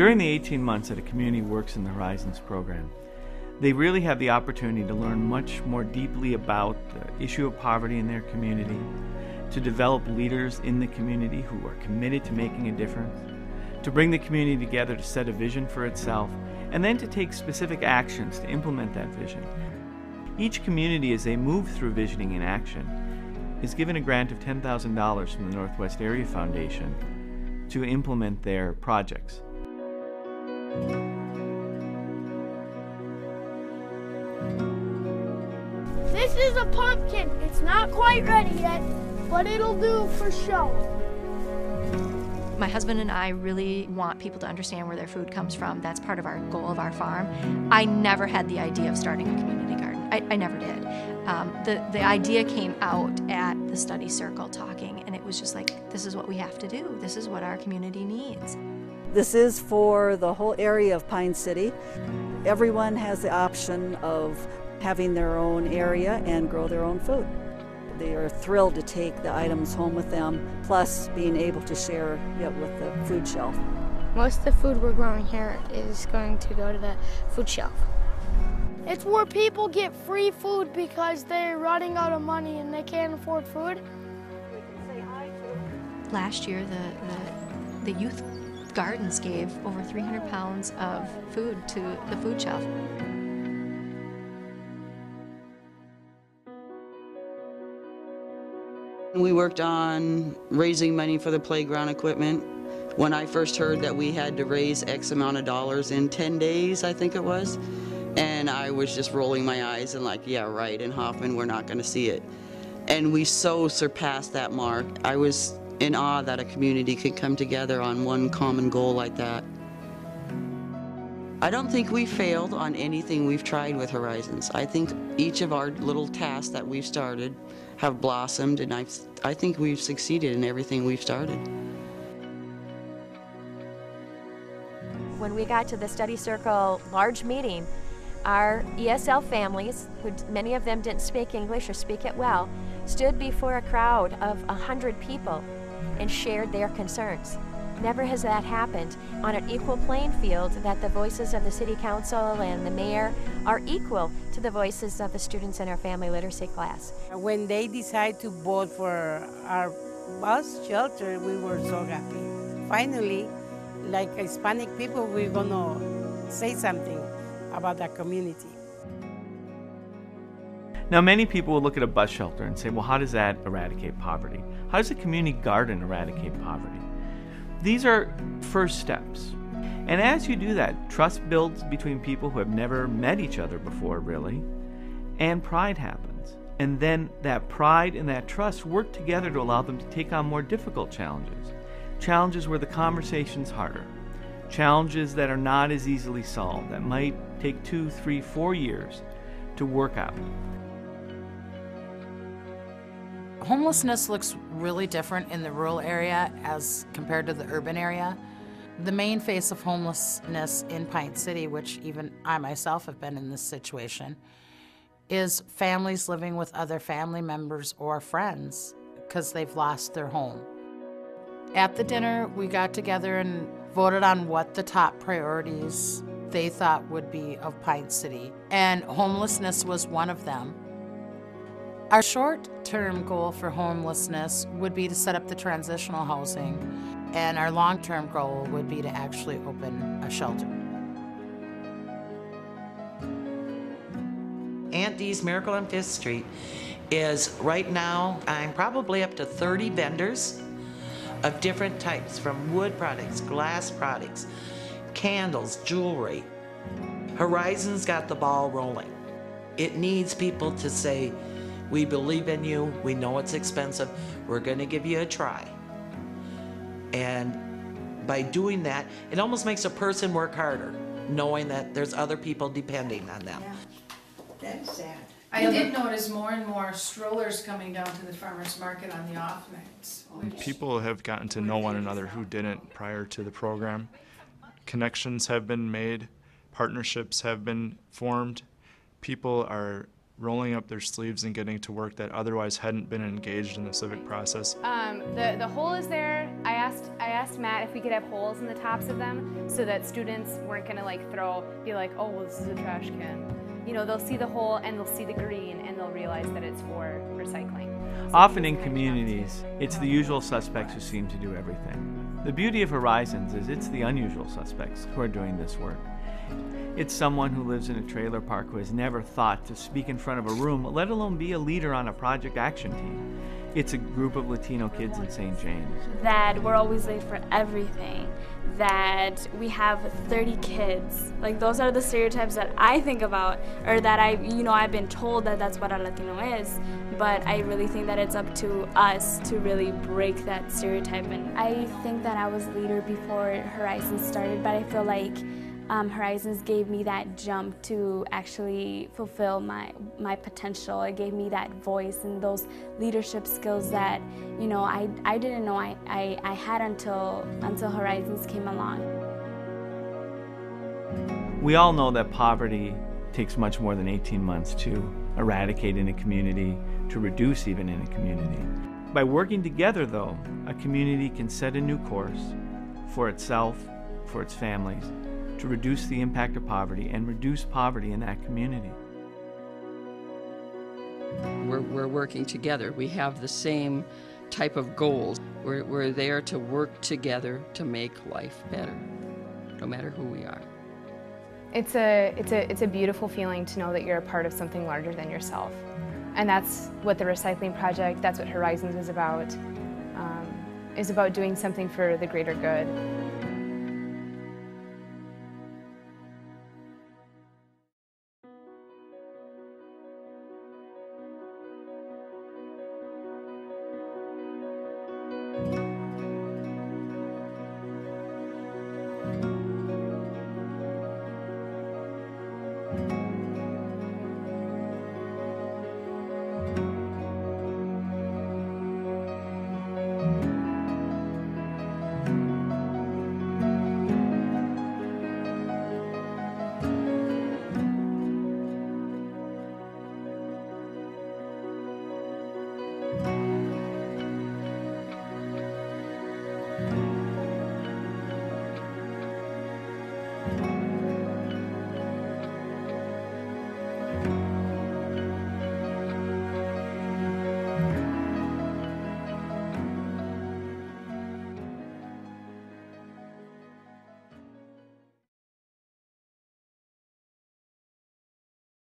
During the 18 months that a community works in the Horizons program, they really have the opportunity to learn much more deeply about the issue of poverty in their community, to develop leaders in the community who are committed to making a difference, to bring the community together to set a vision for itself, and then to take specific actions to implement that vision. Each community, as they move through visioning in action, is given a grant of $10,000 from the Northwest Area Foundation to implement their projects. This is a pumpkin. It's not quite ready yet, but it'll do for show. My husband and I really want people to understand where their food comes from. That's part of our goal of our farm. I never had the idea of starting a community garden. I never did. The idea came out at the study circle talking, and it was just like, this is what we have to do. This is what our community needs. This is for the whole area of Pine City. Everyone has the option of having their own area and grow their own food. They are thrilled to take the items home with them, plus being able to share it with the food shelf. Most of the food we're growing here is going to go to the food shelf. It's where people get free food because they're running out of money and they can't afford food. Last year, the youth gardens gave over 300 pounds of food to the food shelf. We worked on raising money for the playground equipment. When I first heard that we had to raise X amount of dollars in 10 days, I think it was, and I was just rolling my eyes and like, yeah, right, in Hoffman, we're not going to see it. And we so surpassed that mark. I was in awe that a community could come together on one common goal like that. I don't think we failed on anything we've tried with Horizons. I think each of our little tasks that we've started have blossomed, and I think we've succeeded in everything we've started. When we got to the study circle large meeting, our ESL families, who many of them didn't speak English or speak it well, stood before a crowd of 100 people and shared their concerns. Never has that happened on an equal playing field, that the voices of the City Council and the Mayor are equal to the voices of the students in our family literacy class. When they decided to vote for our bus shelter, we were so happy. Finally, like Hispanic people, we're gonna say something about that community. Now, many people will look at a bus shelter and say, well, how does that eradicate poverty? How does a community garden eradicate poverty? These are first steps. And as you do that, trust builds between people who have never met each other before, really, and pride happens. And then that pride and that trust work together to allow them to take on more difficult challenges. Challenges where the conversation's harder. Challenges that are not as easily solved, that might take 2, 3, 4 years to work out. Homelessness looks really different in the rural area as compared to the urban area. The main face of homelessness in Pine City, which even I myself have been in this situation, is families living with other family members or friends because they've lost their home. At the dinner, we got together and voted on what the top priorities they thought would be of Pine City, and homelessness was one of them. Our short-term goal for homelessness would be to set up the transitional housing, and our long-term goal would be to actually open a shelter. Aunt Dee's Miracle on 5th Street is right now, I'm probably up to 30 vendors of different types, from wood products, glass products, candles, jewelry. Horizons got the ball rolling. It needs people to say, we believe in you, we know it's expensive, we're gonna give you a try. And by doing that, it almost makes a person work harder, knowing that there's other people depending on them. Yeah. That's sad. I did notice more and more strollers coming down to the farmers market on the off nights. People have gotten to know one another who didn't prior to the program. Connections have been made, partnerships have been formed. People are rolling up their sleeves and getting to work that otherwise hadn't been engaged in the civic process. The hole is there. I asked Matt if we could have holes in the tops of them so that students weren't gonna be like, oh, well, this is a trash can. You know, they'll see the hole and they'll see the green and they'll realize that it's for recycling. So often in communities, it's the usual suspects who seem to do everything. The beauty of Horizons is it's the unusual suspects who are doing this work. It's someone who lives in a trailer park who has never thought to speak in front of a room, let alone be a leader on a project action team. It's a group of Latino kids in St. James. That we're always late for everything, that we have 30 kids. Like, those are the stereotypes that I think about, or that I've been told that that's what a Latino is, but I really think that it's up to us to really break that stereotype. And I think that I was a leader before Horizons started, but I feel like Horizons gave me that jump to actually fulfill my potential. It gave me that voice and those leadership skills that, you know, I didn't know I had until Horizons came along. We all know that poverty takes much more than 18 months to eradicate in a community, to reduce even in a community. By working together, though, a community can set a new course for itself, for its families, to reduce the impact of poverty and reduce poverty in that community. We're working together. We have the same type of goals. We're there to work together to make life better, no matter who we are. It's a beautiful feeling to know that you're a part of something larger than yourself. And that's what the recycling project, that's what Horizons is about doing something for the greater good.